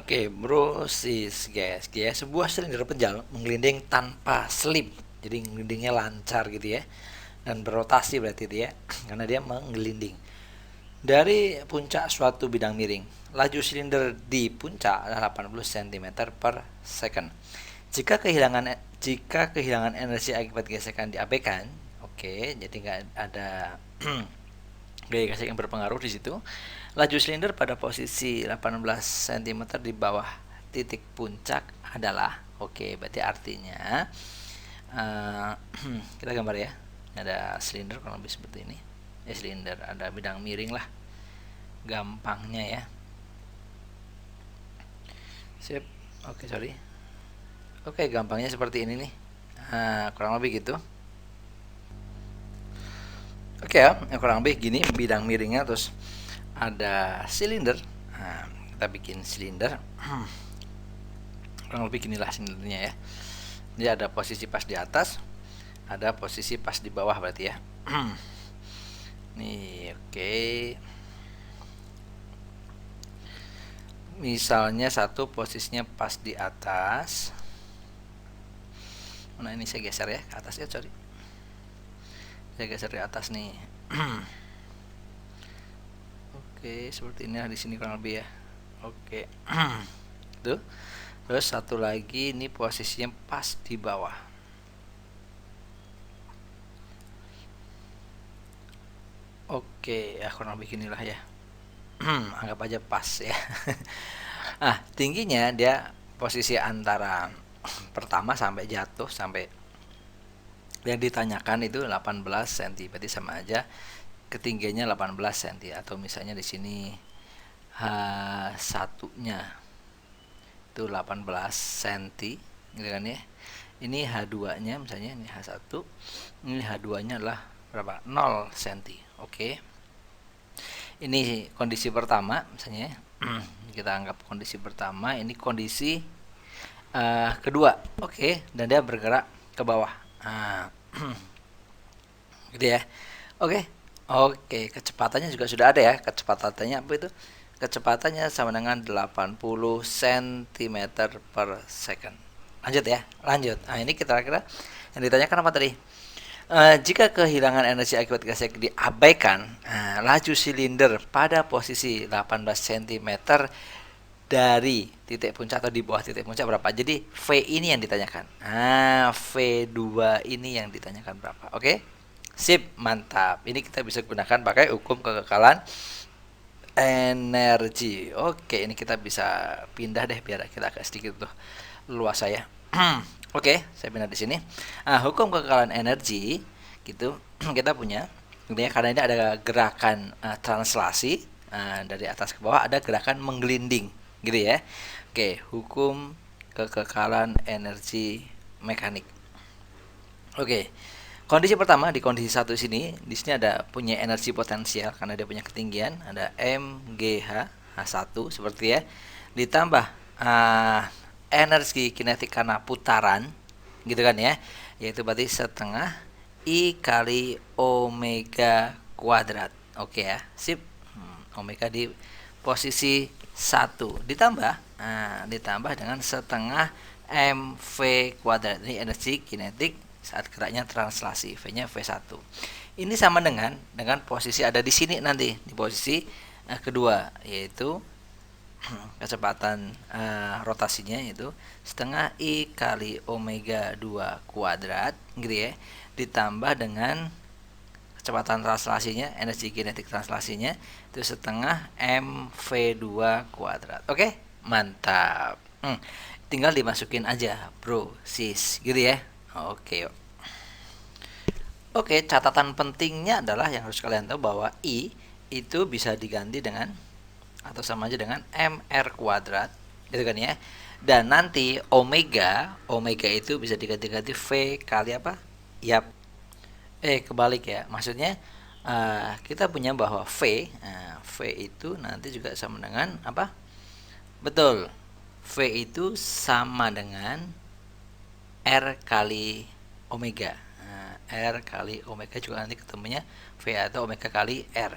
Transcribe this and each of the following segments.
Oke, bro, sis, guys, ya, sebuah silinder penjal menggelinding tanpa slip, jadi ngelindingnya lancar gitu ya, dan berotasi berarti dia, karena dia menggelinding dari puncak suatu bidang miring. Laju silinder di puncak adalah 80 cm per second. Jika kehilangan jika kehilangan energi akibat gesekan diabaikan, oke, jadi nggak ada gaya gesek yang berpengaruh di situ. Laju silinder pada posisi 18 cm di bawah titik puncak adalah oke, berarti artinya uh, kita gambar ya. Ada silinder kurang lebih seperti ini. Silinder ada bidang miring lah. Gampangnya ya. Sip. Oke, sorry. Oke, gampangnya seperti ini nih. Kurang lebih gitu. Oke ya, kurang lebih gini bidang miringnya, terus ada silinder. Nah, kita bikin silinder. Kurang lebih ginilah silindernya ya. Ini ada posisi pas di atas, ada posisi pas di bawah berarti ya. Nih, oke. Misalnya satu posisinya pas di atas. Nah, ini saya geser ya ke atas ya, sorry. Saya geser di atas nih. Oke, seperti ini di sini kurang lebih ya. Oke. Tuh. Terus satu lagi ini posisinya pas di bawah. Oke, ya kurang lebih inilah ya. Anggap aja pas ya. Tingginya dia posisi antara pertama sampai jatuh sampai yang ditanyakan itu 18 cm, berarti sama aja ketinggiannya 18 cm, atau misalnya di sini H1-nya itu 18 cm gitu kan ya. Ini H2-nya misalnya ini H1, ini H2-nya adalah berapa? 0 cm. Oke. Ini kondisi pertama misalnya. Kita anggap kondisi pertama, ini kondisi kedua. Oke, dan dia bergerak ke bawah. Gitu ya. Oke. Oke, kecepatannya juga sudah ada ya. Kecepatannya apa itu? Kecepatannya sama dengan 80 cm per second. Lanjut ya, lanjut. Nah, ini kira-kira yang ditanyakan apa tadi? Jika kehilangan energi akibat gesek diabaikan, laju silinder pada posisi 18 cm dari titik puncak atau di bawah titik puncak berapa? Jadi V ini yang ditanyakan. V2 ini yang ditanyakan berapa? Oke? Sip, mantap. Ini kita bisa gunakan pakai hukum kekekalan energi. Oke, ini kita bisa pindah deh biar kita agak sedikit tuh luas saya. Oke, saya pindah di sini. Hukum kekekalan energi gitu kita punya. Intinya karena ini ada gerakan translasi dari atas ke bawah, ada gerakan menggelinding, gitu ya. Oke, hukum kekekalan energi mekanik. Oke. Kondisi pertama di kondisi satu di sini ada punya energi potensial karena dia punya ketinggian, ada MGH H1 seperti ya. Ditambah energi kinetik karena putaran, gitu kan ya, yaitu berarti setengah I kali omega kuadrat. Oke ya, sip. Omega di posisi 1 ditambah dengan setengah mv kuadrat. Ini energi kinetik saat geraknya translasi, V-nya V1. Ini sama dengan posisi ada di sini nanti, di posisi kedua, yaitu kecepatan rotasinya itu setengah I kali omega 2 kuadrat gitu ya, ditambah dengan kecepatan translasinya, energi kinetik translasinya itu setengah mv2 kuadrat. Oke, mantap. Tinggal dimasukin aja, bro, sis, gitu ya. Oke. Oke, catatan pentingnya adalah yang harus kalian tahu bahwa I itu bisa diganti dengan atau sama aja dengan mr kuadrat, gitu kan ya. Dan nanti omega itu bisa diganti-ganti V kali apa? Yap. Kebalik ya. Maksudnya kita punya bahwa V itu nanti juga sama dengan apa? Betul. V itu sama dengan R kali omega. R kali omega juga nanti ketemunya V atau omega kali R.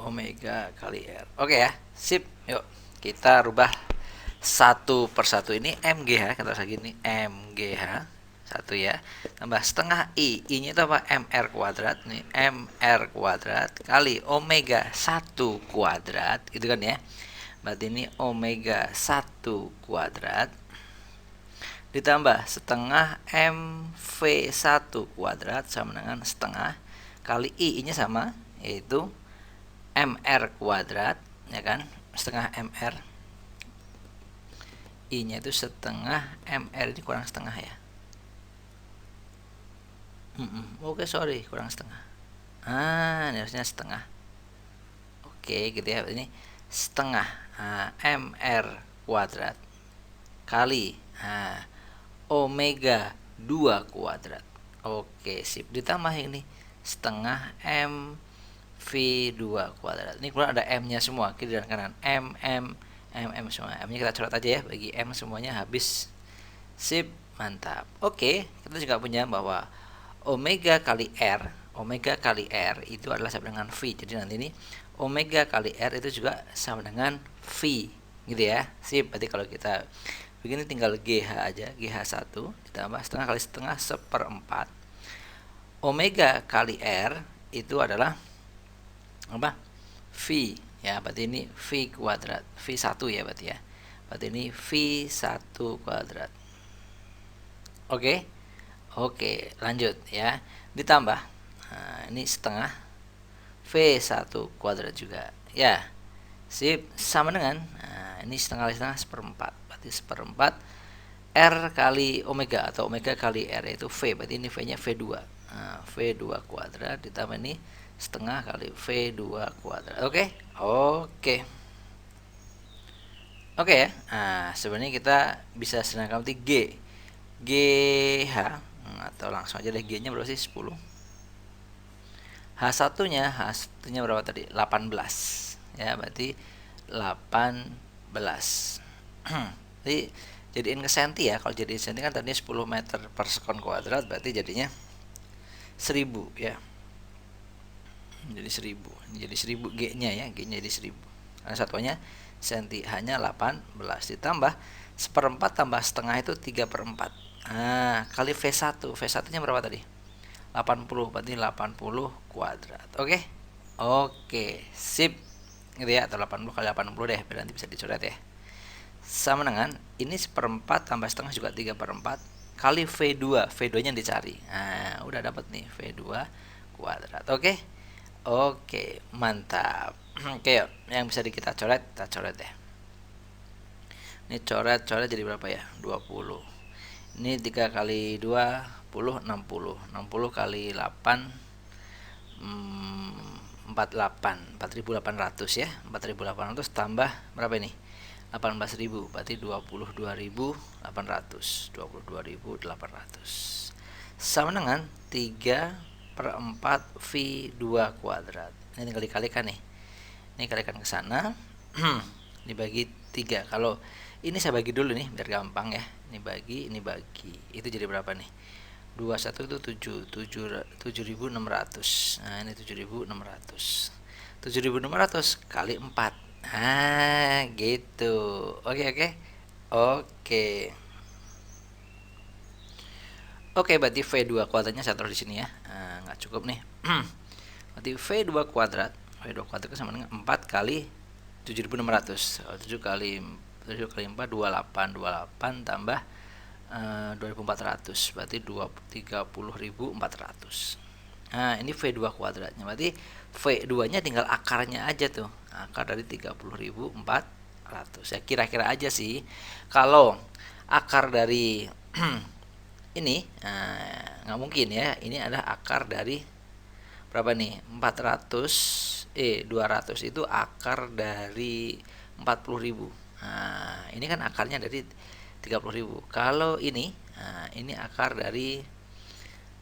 omega kali R. Oke ya, sip. Yuk kita rubah satu persatu. Ini MGH, kita lagi ini MGH satu ya, tambah setengah I nya itu apa, MR kuadrat nih, MR kuadrat kali omega 1 kuadrat gitu kan ya. Berarti ini omega 1 kuadrat ditambah setengah MV1 kuadrat sama dengan setengah kali I nya sama, yaitu MR kuadrat ya kan, setengah MR, I nya itu setengah MR, ini kurang setengah ya. Oke, sorry, kurang setengah. Ini harusnya setengah. Oke, gitu ya. Ini setengah MR kuadrat kali omega 2 kuadrat. Oke, sip. Ditambah ini setengah MV2 kuadrat. Ini kemudian ada M-nya semua, kiri dan kanan. M semua. M-nya kita coret aja ya, bagi M semuanya habis. Sip, mantap. Oke, kita juga punya bahwa omega kali R itu adalah sama dengan V. Jadi nanti ini omega kali R itu juga sama dengan V gitu ya. Sip, berarti kalau kita begini tinggal GH aja, GH1 ditambah setengah kali setengah seperempat. Omega kali R itu adalah apa? V ya, berarti ini V kuadrat, V1 ya berarti ya. Berarti ini V1 kuadrat. Oke, lanjut ya. Ditambah ini setengah V1 kuadrat juga ya. Sip, sama dengan ini setengah kali setengah seperempat, berarti seperempat R kali omega atau omega kali R, yaitu V, berarti ini V nya V2. V2 kuadrat ditambah ini setengah kali V2 kuadrat. Oke ya. Sebenarnya kita bisa sedangkan GH atau langsung aja deh, G nya berapa sih, 10. H1 nya berapa tadi, 18 ya, berarti 18. Jadi jadiin ke senti ya, kalau jadiin senti kan tadinya 10 meter per sekon kuadrat, berarti jadinya 1000 ya, jadi 1000. Jadi 1000 G nya ya, G nya jadi 1000 karena satuannya senti, hanya 18 ditambah seperempat tambah setengah itu 3/4. Kali V1 nya berapa tadi, 80, berarti 80 kuadrat. Oke, sip gitu ya, atau 80 kali 80 deh, biar nanti bisa dicoret ya. Sama dengan ini seperempat tambah setengah juga 3/4 kali V2 nya dicari. Udah dapat nih V2 kuadrat. Oke, mantap. Oke, yuk, yang bisa kita coret deh. Ini coret jadi berapa ya, 20. Ini 3 kali 20, 60 kali 8 4800 ya. 4800 tambah berapa ini, 18.000, berarti 22.800. Sama dengan 3/4 V2 kuadrat. Ini tinggal dikalikan nih. Ini kalikan ke sana. Dibagi 3. Kalau ini saya bagi dulu nih biar gampang ya. Ini bagi. Itu jadi berapa nih? 21 itu 7.600. Ini 7.600. 7.600 kali 4. Gitu. Oke, berarti V2 kuadratnya saya taruh di sini ya. Nggak cukup nih. Berarti V2 kuadrat itu sama dengan 4 kali 7.600. 7 kali 4 28 tambah 2.400, berarti 30.400. Ini V2 kuadratnya, berarti V2 nya tinggal akarnya aja tuh, akar dari 30.400 ya, kira-kira aja sih. Kalau akar dari ini nggak mungkin ya, ini adalah akar dari berapa nih, 200 itu akar dari 40.000. Ini kan akarnya dari 30.000. Kalau ini akar dari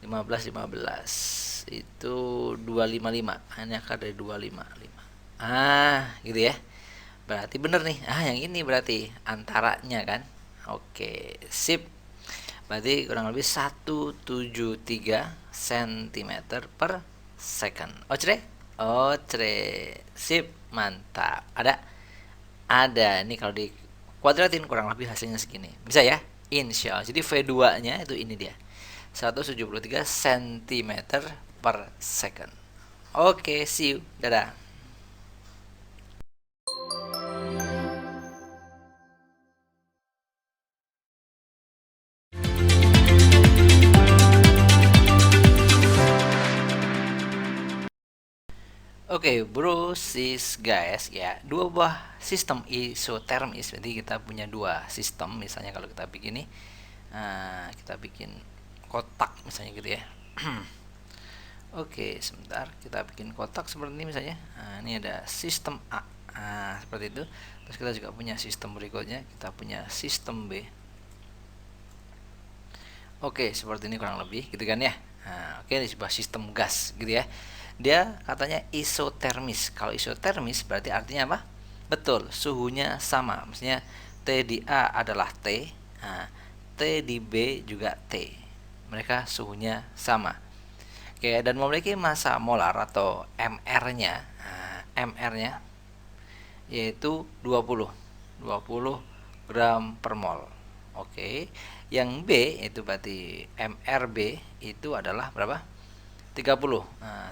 15 itu 255. Ini akar dari 255. Gitu ya. Berarti bener nih. Yang ini berarti antaranya kan. Oke, sip. Berarti kurang lebih 173 cm per second. Oke. Sip, mantap. Ada nih kalau di kuadratin kurang lebih hasilnya segini. Bisa ya? Insya Allah. Jadi V2-nya itu ini dia. 173 cm per second. Oke, see you. Dadah. Oke, bro, sis, guys, ya, dua buah sistem isotermis. Jadi kita punya dua sistem. Misalnya kalau kita bikin nih, kita bikin kotak misalnya gitu ya. Oke, sebentar, kita bikin kotak seperti ini misalnya. Ini ada sistem A, seperti itu. Terus kita juga punya sistem berikutnya, kita punya sistem B. Oke, seperti ini kurang lebih, gitu kan ya. Oke, ini sebuah sistem gas, gitu ya. Dia katanya isotermis. Kalau isotermis berarti artinya apa? Betul, suhunya sama. Maksudnya T di A adalah T, T di B juga T. Mereka suhunya sama. Oke, dan memiliki massa molar atau MR-nya. MR-nya yaitu 20 gram per mol. Oke. Yang B itu berarti MRB itu adalah berapa? 30.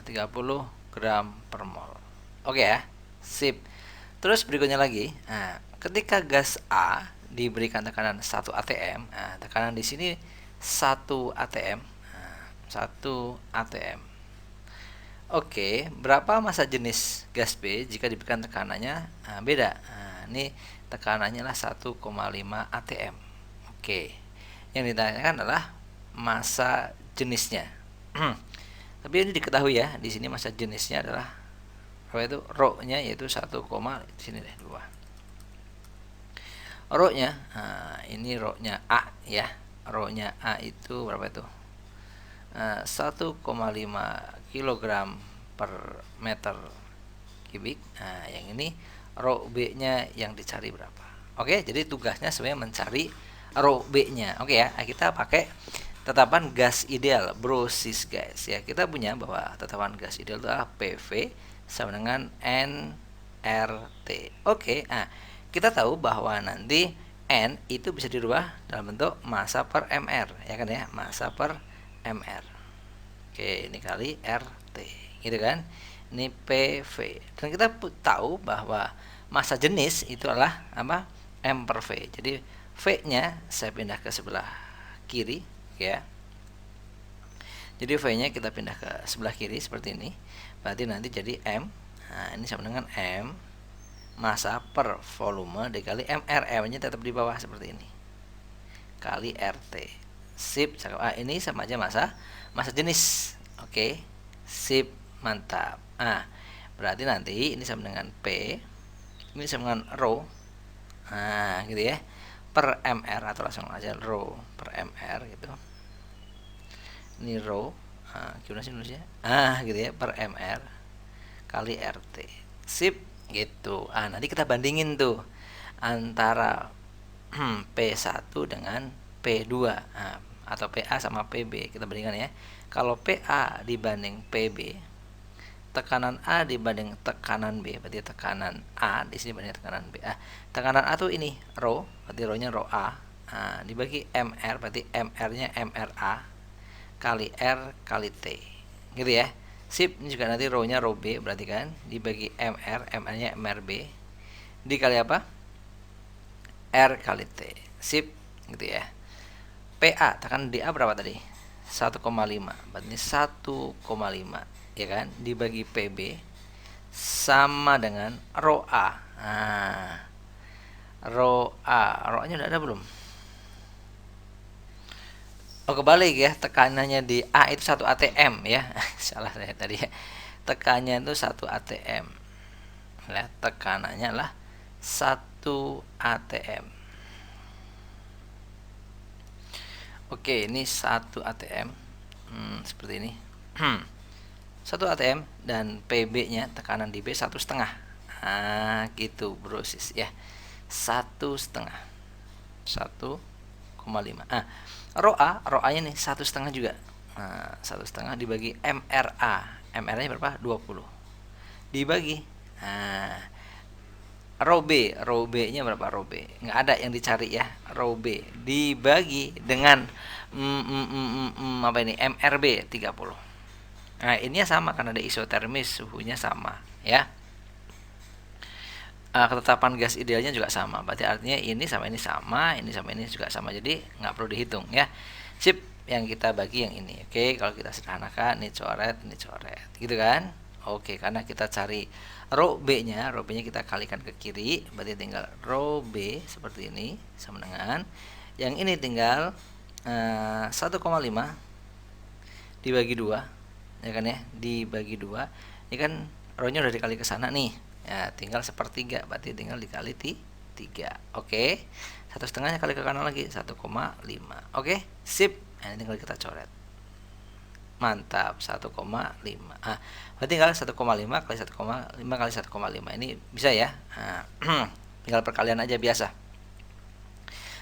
30 gram per mol. Oke ya. Sip. Terus berikutnya lagi, ketika gas A diberikan tekanan 1 atm, tekanan di sini 1 atm, 1 atm. Oke, berapa massa jenis gas B jika diberikan tekanannya beda? Ini tekanannya lah 1,5 atm. Oke, yang ditanyakan adalah massa jenisnya. Tapi ini diketahui ya, di sini massa jenisnya adalah apa itu? Rho-nya yaitu 1, di sini deh 2. Rho-nya, ini rho-nya A ya. Rho-nya A itu berapa itu? 1,5 kg per meter kubik. Yang ini rho B-nya yang dicari berapa? Oke, jadi tugasnya sebenarnya mencari rho B-nya. Oke ya, kita pakai tetapan gas ideal, brosis guys ya. Kita punya bahwa tetapan gas ideal itu adalah PV sama dengan nRT. Oke, kita tahu bahwa nanti N itu bisa dirubah dalam bentuk massa per mR ya kan ya, massa per mR. Oke, ini kali RT gitu kan, ini PV. Dan kita tahu bahwa massa jenis itu adalah apa? M per V. Jadi V nya saya pindah ke sebelah kiri ya. Jadi V nya kita pindah ke sebelah kiri seperti ini. Berarti nanti jadi M. Ini sama dengan M massa per volume dikali MR. M nya tetap di bawah seperti ini, kali RT. Sip. Ini sama aja massa jenis. Oke, sip, mantap. Berarti nanti ini sama dengan P, ini sama dengan rho, gitu ya, per mR, atau langsung aja rho per mR gitu. Ini rho, gimana sih nulisnya? Gitu ya, per mR kali RT. Sip, gitu. Nanti kita bandingin tuh antara P1 dengan P2, atau PA sama PB. Kita bandingkan ya. Kalau PA dibanding PB, tekanan A dibanding tekanan B, berarti tekanan A di sini banding tekanan B. Tekanan A tuh ini rho, berarti rho-nya rho A. Dibagi MR, berarti MR-nya MRA kali R kali T. Gitu ya. Sip, ini juga nanti rho-nya rho B, berarti kan dibagi MR, MR-nya MRB dikali apa? R kali T. Sip, gitu ya. PA, tekanan di A berapa tadi? 1,5, berarti 1,5 ya kan, dibagi PB sama dengan rho A. Rho nya udah ada belum? Kebalik ya, tekanannya di A itu 1 atm ya. Salah saya tadi ya. Tekanannya itu 1 atm. Lihat, tekanannya lah 1 atm. Oke, ini 1 atm. Seperti ini. 1 atm dan PB-nya tekanan di B 1,5. Gitu, brosis ya. 1,5. 1,5. Rho A-nya nih 1,5 juga. 1,5 dibagi MRA. MRA-nya berapa? 20. dibagi. Nah, row B nya berapa? Row B nggak ada yang dicari ya. Row B dibagi dengan apa ini, MRB 30. Nah, ini sama karena ada isotermis, suhunya sama ya. Ketetapan gas idealnya juga sama, berarti artinya ini sama ini sama, ini sama ini juga sama, jadi nggak perlu dihitung ya. Sip, yang kita bagi yang ini. Oke, kalau kita sederhanakan, ini coret gitu kan. Oke, karena kita cari row B-nya, kita kalikan ke kiri, berarti tinggal row B seperti ini sama dengan yang ini tinggal 1,5 dibagi 2 ya kan ya, dibagi 2. Ini kan row-nya udah dikali ke sana nih. Ya, tinggal sepertiga, berarti tinggal dikali 3. Oke. 1,5 kali ke kanan lagi 1,5. Oke, sip. Nah, ini tinggal kita coret. Mantap, 1,5. Berarti tinggal 1,5 kali 1,5 kali 1,5. Ini bisa ya. Nah, tinggal perkalian aja biasa.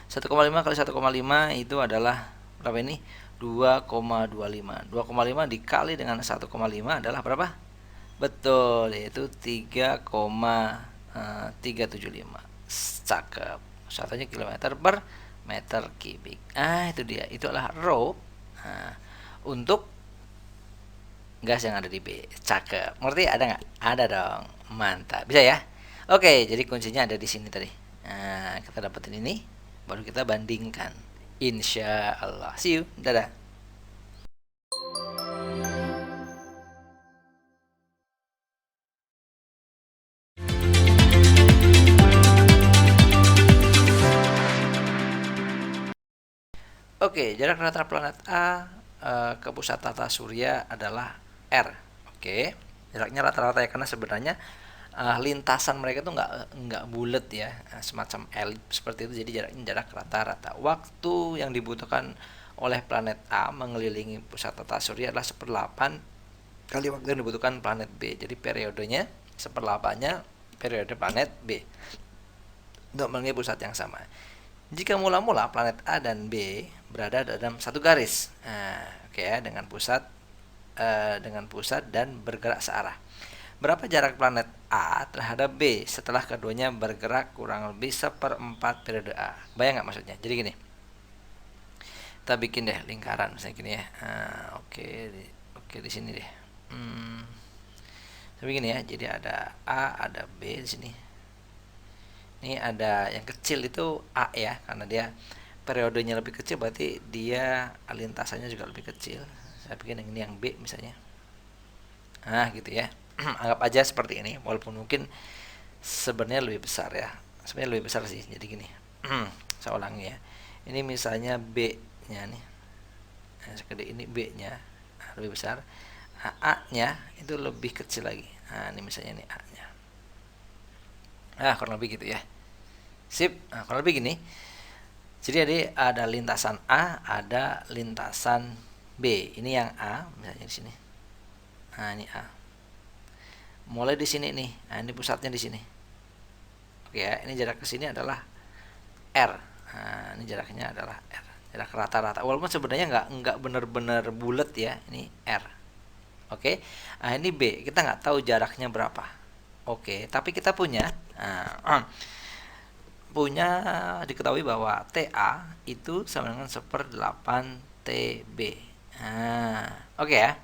1,5 kali 1,5 itu adalah berapa ini? 2,25. 2,5 dikali dengan 1,5 adalah berapa? Betul, yaitu 3,375. Cakep. Satunya kilometer per meter kubik. Itu dia. Itu adalah row untuk gas yang ada di B. Cakep. Ngerti? Ada nggak? Ada dong. Mantap. Bisa ya? Oke, jadi kuncinya ada di sini tadi. Nah, kita dapetin ini, baru kita bandingkan. Insya Allah. See you. Dadah. Oke, jarak rata planet A ke pusat tata surya adalah R. Oke, jaraknya rata-rata ya, karena sebenarnya lintasan mereka tuh nggak bulat ya, semacam elip seperti itu. Jadi jaraknya jarak rata-rata. Waktu yang dibutuhkan oleh planet A mengelilingi pusat tata surya adalah 1/8 kali waktu yang dibutuhkan planet B. Jadi periodenya 1/8-nya periode planet B untuk mengelilingi pusat yang sama. Jika mula-mula planet A dan B berada dalam satu garis, oke ya, dengan pusat dan bergerak searah. Berapa jarak planet A terhadap B setelah keduanya bergerak kurang lebih 1/4 periode A? Bayang nggak maksudnya? Jadi gini, kita bikin deh lingkaran misalnya gini ya. Oke di sini deh. Tapi gini ya, jadi ada A, ada B di sini. Ini ada yang kecil itu A ya, karena dia periodenya lebih kecil, berarti dia lintasannya juga lebih kecil. Saya bikin yang ini yang B misalnya. Nah, gitu ya. Anggap aja seperti ini, walaupun mungkin sebenarnya lebih besar ya. Sebenarnya lebih besar sih. Jadi gini. Saya ulangi ya. Ini misalnya B-nya nih. Nah, ini B-nya lebih besar. Nah, A-nya itu lebih kecil lagi. Nah, ini misalnya ini A-nya. Nah, kurang lebih gitu ya. Sip. Nah, kurang lebih gini. Jadi ada lintasan A, ada lintasan B. Ini yang A, misalnya di sini. Nah, ini A. Mulai di sini nih. Nah, ini pusatnya di sini. Oke ya, ini jarak ke sini adalah R. Nah, ini jaraknya adalah R. Jarak rata-rata. Walaupun sebenarnya nggak benar-benar bulat ya. Ini R. Oke. Nah, ini B. Kita nggak tahu jaraknya berapa. Oke, tapi kita punya diketahui bahwa TA itu sama dengan 1/8 TB. Oke ya.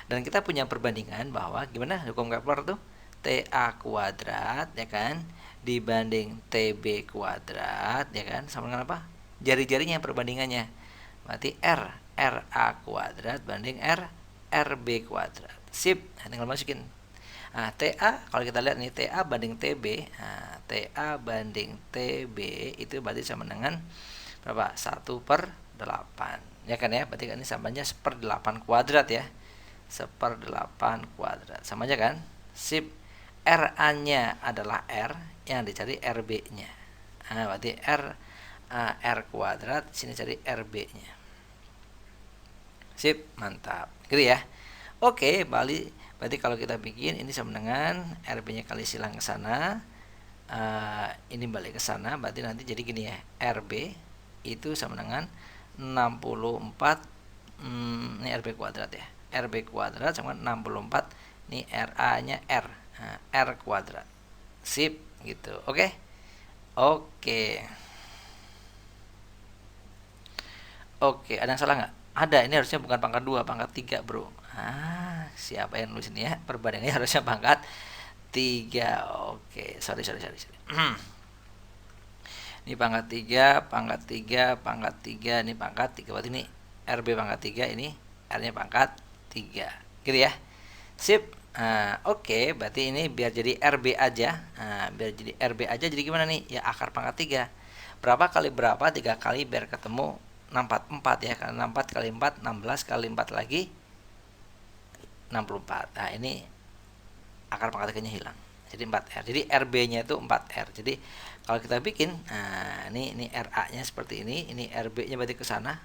Dan kita punya perbandingan bahwa gimana hukum Kepler tuh, TA kuadrat ya kan dibanding TB kuadrat ya kan sama dengan apa? Jari-jarinya perbandingannya. Berarti RA kuadrat banding RB kuadrat. Sip. Nah, tinggal masukin. Nah, TA kalau kita lihat nih, TA banding TB. Nah, TA banding TB itu berarti sama dengan berapa? 1/8. Ya kan ya? Berarti kan ini samanya 1/8 kuadrat ya. 1/8 kuadrat. Sama aja kan? Sip. RA-nya adalah R, yang dicari RB-nya. Nah, berarti R kuadrat, sini cari RB-nya. Sip, mantap. Gitu ya. Oke, berarti kalau kita bikin ini sama dengan RB-nya kali silang ke sana, ini balik ke sana, berarti nanti jadi gini ya, RB itu sama dengan 64, ini RB kuadrat ya, RB kuadrat sama dengan 64, ini RA-nya R. R kuadrat. Sip gitu. Oke. Oke. Oke, ada yang salah nggak? Ada, ini harusnya bukan pangkat 2, pangkat 3, Bro. Siapa yang nulis ini ya? Perbandingannya harusnya pangkat 3. Oke, sorry. Ini pangkat 3, pangkat 3, pangkat 3, ini pangkat 3. Berarti ini RB pangkat 3, ini R-nya pangkat 3. Gitu ya. Sip. Oke, berarti ini biar jadi RB aja. Biar jadi RB aja jadi gimana nih? Ya akar pangkat 3. Berapa kali berapa? 3 kali biar ketemu 64 ya. Karena 64 kali 4, 16 kali 4 lagi 64. Nah, ini akar pangkat 3-nya hilang. Jadi 4R. Jadi RB-nya itu 4R. Jadi kalau kita bikin, ini RA-nya seperti ini RB-nya berarti ke sana.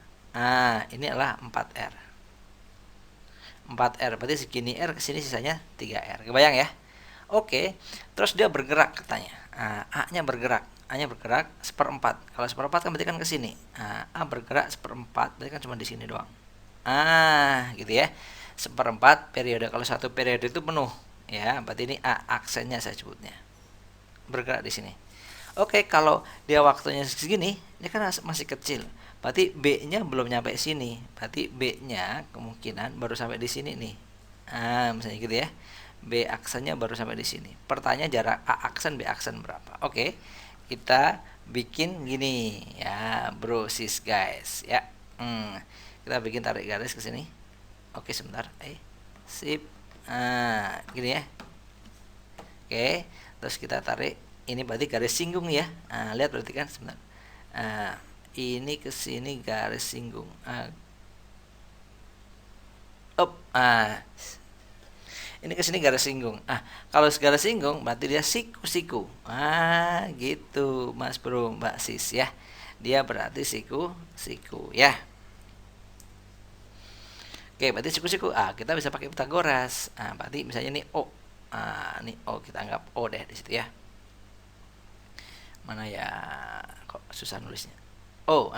Ini adalah 4R. 4R berarti segini R, ke sini sisanya 3R. Kebayang ya? Oke. Terus dia bergerak katanya. A-nya bergerak. A-nya bergerak seperempat. Kalau seperempat kan berarti kan ke sini. A bergerak seperempat, berarti kan cuma di sini doang. Gitu ya. Seperempat periode. Kalau satu periode itu penuh, ya, berarti ini A aksennya saya sebutnya. Bergerak di sini. Oke, kalau dia waktunya segini, dia kan masih kecil. Berarti B-nya belum nyampe sini. Berarti B-nya kemungkinan baru sampai di sini nih. Misalnya gitu ya. B aksennya baru sampai di sini. Pertanyaan jarak A aksen B aksen berapa? Oke. Kita bikin gini ya, bro sis guys ya. Kita bikin tarik garis ke sini. Oke, sebentar. Sip. Gini ya. Oke, terus kita tarik. Ini berarti garis singgung ya. Lihat berarti kan sebentar. Ini ke sini garis singgung. Ini ke sini garis singgung. Kalau garis singgung berarti dia siku-siku. Gitu, Mas Bro, Mbak Sis ya. Dia berarti siku-siku ya. Oke, berarti siku-siku. Kita bisa pakai Pitagoras. Berarti misalnya ini O. Ini O, kita anggap O deh di situ ya. Mana ya? Kok susah nulisnya? Oh,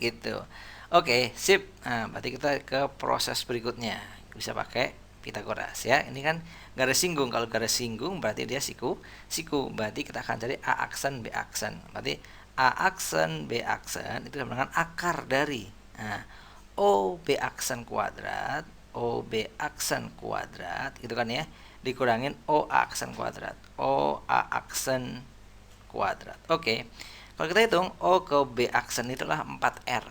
gitu. Oke, sip. Berarti kita ke proses berikutnya. Bisa pakai Pitagoras ya. Ini kan garis singgung. Kalau garis singgung berarti dia siku. Berarti kita akan cari A aksen B aksen. Berarti A aksen B aksen itu sama dengan akar dari OB aksen kuadrat, OB aksen kuadrat, gitu kan ya. Dikurangin OA aksen kuadrat, OA aksen kuadrat. Oke. Kalau kita hitung O ke B aksen itulah 4R.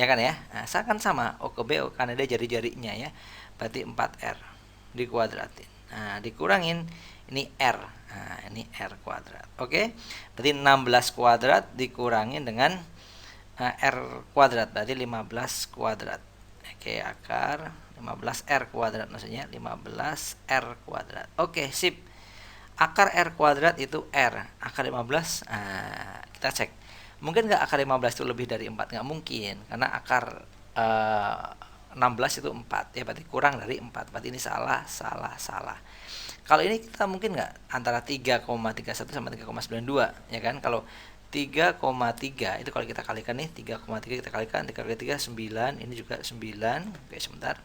Ya kan ya? Kan sama O ke B karena dia jari-jarinya ya. Berarti 4R dikuadratin. Dikurangin ini R. Ini R kuadrat. Oke. Berarti 16 kuadrat dikurangin dengan R kuadrat, berarti 15 kuadrat. Oke, akar 15R kuadrat maksudnya 15R kuadrat. Oke, sip. Akar R kuadrat itu R. Akar 15, kita cek. Mungkin nggak akar 15 itu lebih dari 4? Nggak mungkin, karena akar 16 itu 4 ya, berarti kurang dari 4. Berarti ini salah. Kalau ini kita mungkin nggak antara 3,31 sama 3,92 ya kan. Kalau 3,3 itu kalau kita kalikan nih, 3,3 kita kalikan 3 kali 3 9, ini juga 9. Oke, sebentar.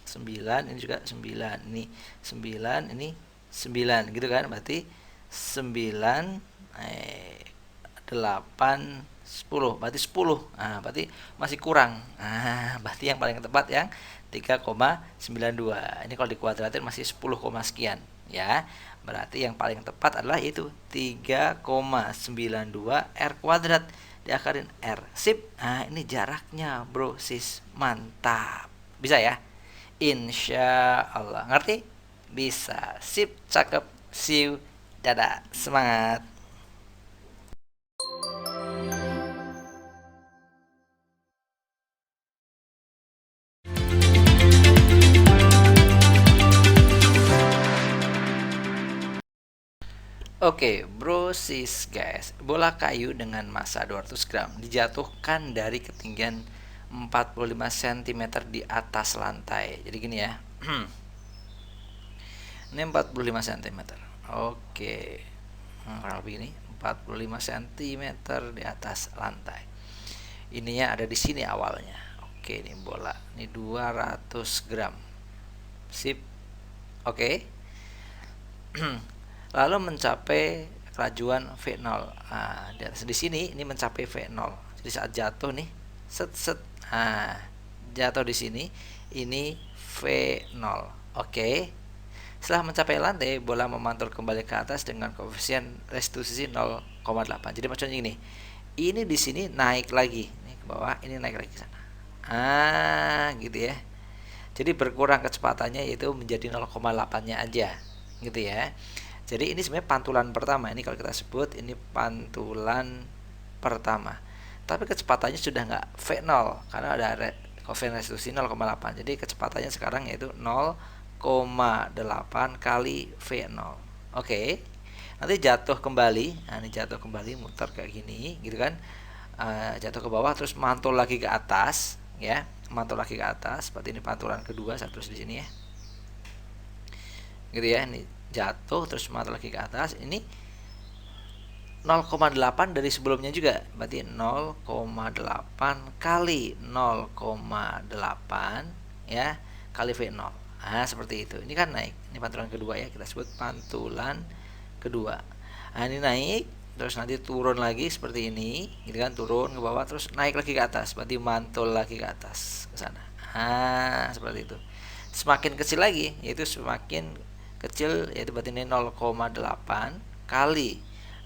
9, ini juga 9. Ini 9, ini 9 gitu kan. Berarti 9 8 10, berarti 10. Berarti masih kurang. Berarti yang paling tepat yang 3,92. Ini kalau dikuadratin masih 10, sekian ya. Berarti yang paling tepat adalah itu 3,92 R kuadrat diakarin R. Sip. Ini jaraknya, bro sis. Mantap. Bisa ya? Insya Allah. Ngerti? Bisa. Sip, cakep. See you. Dadah. Semangat. Oke, bro sis guys, bola kayu dengan massa 200 gram dijatuhkan dari ketinggian 45 cm di atas lantai. Jadi gini ya. Ini 45 cm. Oke. Kurang lebih ini 45 cm di atas lantai. Ininya ada di sini awalnya. Oke, ini bola. Ini 200 gram. Sip. Oke. lalu mencapai kelajuan V0. Nah, di sini ini mencapai V0. Jadi saat jatuh nih, set set. Nah, jatuh di sini ini V0. Oke. Setelah mencapai lantai, bola memantul kembali ke atas dengan koefisien restitusi 0,8. Jadi maksudnya gini, ini di sini naik lagi, ini ke bawah, ini naik lagi ke sana. Gitu ya. Jadi berkurang kecepatannya, yaitu menjadi 0,8-nya aja, gitu ya. Jadi ini sebenarnya pantulan pertama. Ini kalau kita sebut ini pantulan pertama. Tapi kecepatannya sudah nggak V0 karena ada koefisien restitusi 0,8. Jadi kecepatannya sekarang yaitu 0,8 kali V0. Oke. Nanti jatuh kembali. Nah, ini jatuh kembali, muter kayak gini, gitu kan. Jatuh ke bawah terus mantul lagi ke atas, ya. Mantul lagi ke atas. Seperti ini pantulan kedua, saya tulis di sini ya. Gitu ya. Ini jatuh terus mantul lagi ke atas. Ini 0,8 dari sebelumnya juga. Berarti 0,8 kali 0,8 ya, kali V0. Nah, seperti itu. Ini kan naik. Ini pantulan kedua ya, kita sebut pantulan kedua. Nah, ini naik, terus nanti turun lagi seperti ini, gitu kan, turun ke bawah terus naik lagi ke atas, berarti mantul lagi ke atas ke sana. Nah, seperti itu. Semakin kecil lagi, yaitu semakin kecil, yaitu berarti ini 0,8 kali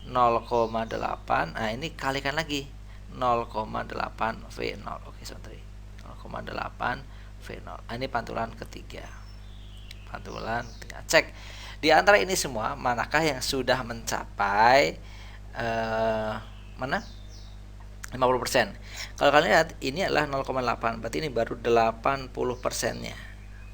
0,8. Nah, ini kalikan lagi 0,8 V0. Oke, sorry. 0,8 V0. Nah, ini pantulan ketiga. Pantulan ketiga. Cek di antara ini semua manakah yang sudah mencapai mana? 50%. Kalau kalian lihat ini adalah 0,8, berarti ini baru 80%-nya.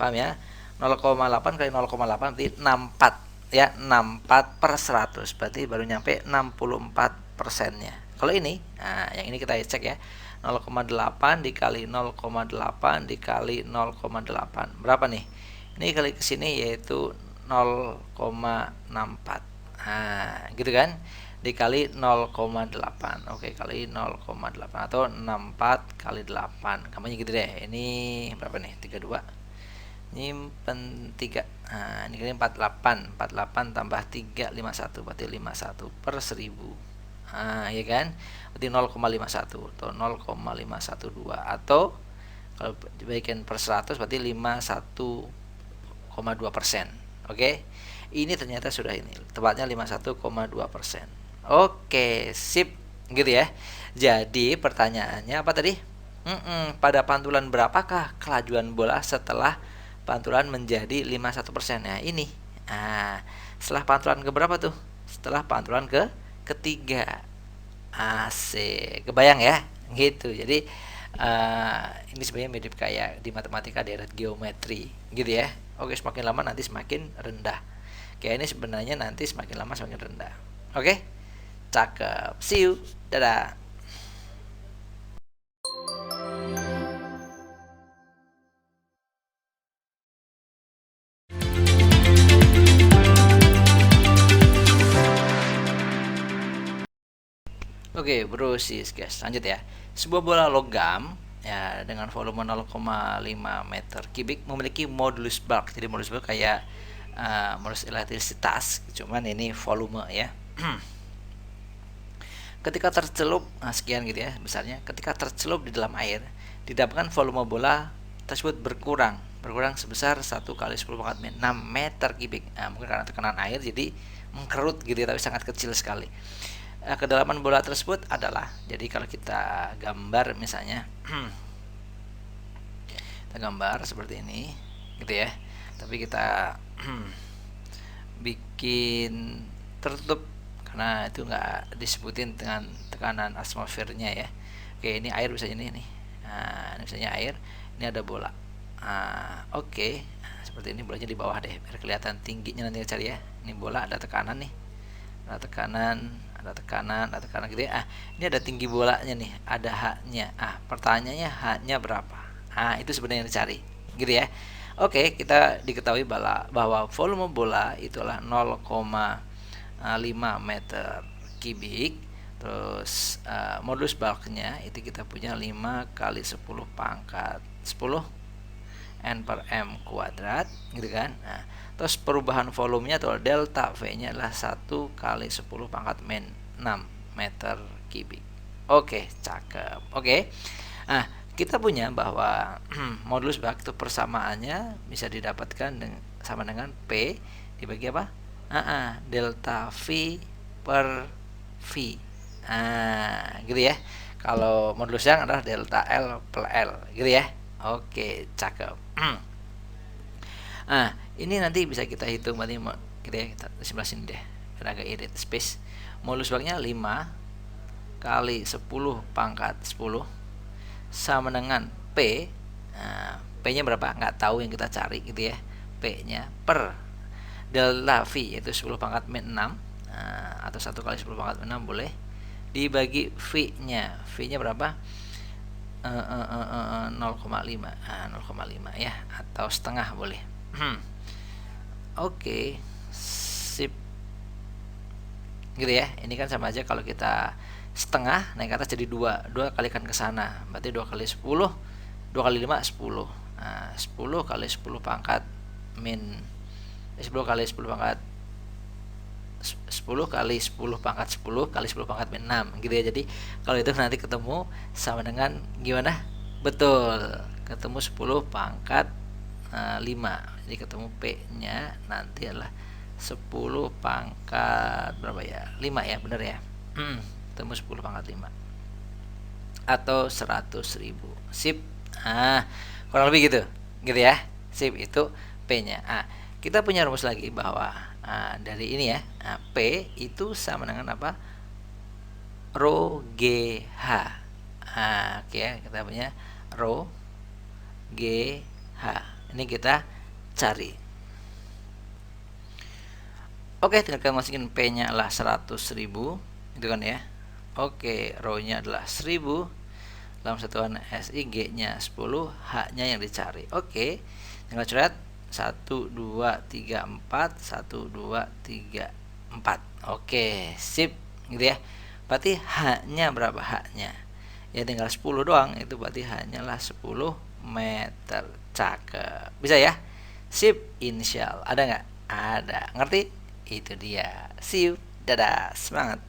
Paham ya? 0,8 kali 0,8 berarti 64 ya, 64/100, berarti baru nyampe 64%-nya. Kalau ini, nah yang ini kita cek ya, 0,8 dikali 0,8 dikali 0,8 berapa nih? Ini kali ke sini yaitu 0,64. Nah, gitu kan? Dikali 0,8. Oke, kali 0,8 atau 64 kali 8. Kamunya gitu deh. Ini berapa nih? 32. Nyimpen 3. Nah, ini kali 48. 48 tambah 3 51, berarti 51/1000. Nah, iya kan? Berarti 0,51 atau 0,512 atau kalau dibagikan per 100 berarti 51,2%. Oke. Ini ternyata sudah ini. Tepatnya 51,2%. Oke, sip. Gitu ya. Jadi pertanyaannya apa tadi? Pada pantulan berapakah kelajuan bola setelah pantulan menjadi 51%? Nah, ini. Nah, setelah pantulan ke berapa tuh? Setelah pantulan ketiga. Asik. Kebayang ya? Gitu. Jadi ini sebenarnya mirip kayak di matematika daerah geometri, gitu ya. Oke, semakin lama nanti semakin rendah. Kayak ini sebenarnya nanti semakin lama semakin rendah. Oke, cakep. See you. Dadah. Oke, brosis guys. Lanjut ya. Sebuah bola logam ya dengan volume 0,5 meter kubik memiliki modulus bulk. Jadi modulus bulk kayak modulus elastisitas, cuman ini volume ya. Ketika tercelup, sekian gitu ya besarnya. Ketika tercelup di dalam air, didapatkan volume bola tersebut berkurang sebesar 1 kali 10 pangkat 6 meter kubik. Nah, mungkin karena tekanan air jadi mengkerut gitu ya, tapi sangat kecil sekali. Kedalaman bola tersebut adalah, jadi kalau kita gambar misalnya kita gambar seperti ini gitu ya, tapi kita bikin tertutup karena itu nggak disebutin dengan tekanan atmosfernya ya. Oke, ini air bisa ini nih. Nah, ini misalnya air, ini ada bola. Oke, seperti ini, bolanya di bawah deh biar kelihatan tingginya, nanti cari ya. Ini bola ada tekanan nih, ada tekanan gitu ya. Ini ada tinggi bolanya nih, ada H-nya. Pertanyaannya H-nya berapa? Itu sebenarnya yang dicari, gitu ya. Oke, kita diketahui bahwa volume bola itulah 0,5 meter kubik. Terus modulus bulknya itu kita punya 5 kali 10 pangkat 10 N per M kuadrat, gitu kan. Nah, terus perubahan volumenya atau delta V-nya adalah 1 kali 10 pangkat min 6 meter kubik. Oke, cakep. Oke. Nah, kita punya bahwa modulus waktu persamaannya bisa didapatkan sama dengan P dibagi apa? Delta V per V. Gitu ya. Kalau modulus yang adalah delta L per L, gitu ya. Oke, cakep. Ini nanti bisa kita hitung berarti gitu ya, kita sebelah sini deh. Biar agak irit space. Modulus waktunya 5 kali 10 pangkat 10 sama dengan P. P-nya berapa? Nggak tahu, yang kita cari gitu ya. P-nya per delta V yaitu 10 pangkat min 6, atau 1 kali 10 pangkat min 6 boleh, dibagi V-nya. V-nya berapa? 0,5. 0,5 ya, atau setengah boleh. Oke, sip. Gitu ya. Ini kan sama aja kalau kita setengah naik ke atas jadi 2 kalikan ke sana, berarti 2 kali 10, 2 kali 5 10. 10 kali 10 pangkat min 10 kali 10 pangkat 10 kali 10 pangkat 10 kali 10 pangkat min 6 gitu ya. Jadi kalau itu nanti ketemu sama dengan gimana? Betul, ketemu 10 pangkat 5. Jadi ketemu P-nya nanti adalah 10 pangkat berapa ya? 5 ya, bener ya. Ketemu 10 pangkat 5 atau 100.000. Sip. Kurang lebih gitu ya. Sip, itu P-nya. Kita punya rumus lagi bahwa dari ini ya, P itu sama dengan apa? Rho GH. Oke ya, kita punya Rho GH. Ini kita cari. Oke, tinggal kita masukin P-nya adalah 100.000, gitu kan ya. Oke, Rho-nya adalah 1000 dalam satuan SI, G-nya 10, H-nya yang dicari. Oke, tinggal coret 1 2 3 4 1 2 3 4. Oke, sip, gitu ya. Berarti H-nya berapa? H-nya ya tinggal 10 doang, itu berarti H-nya lah 10 meter. Cakep, bisa ya. Sip, inisial ada nggak? Ada. Ngerti? Itu dia. See you. Dadah, semangat.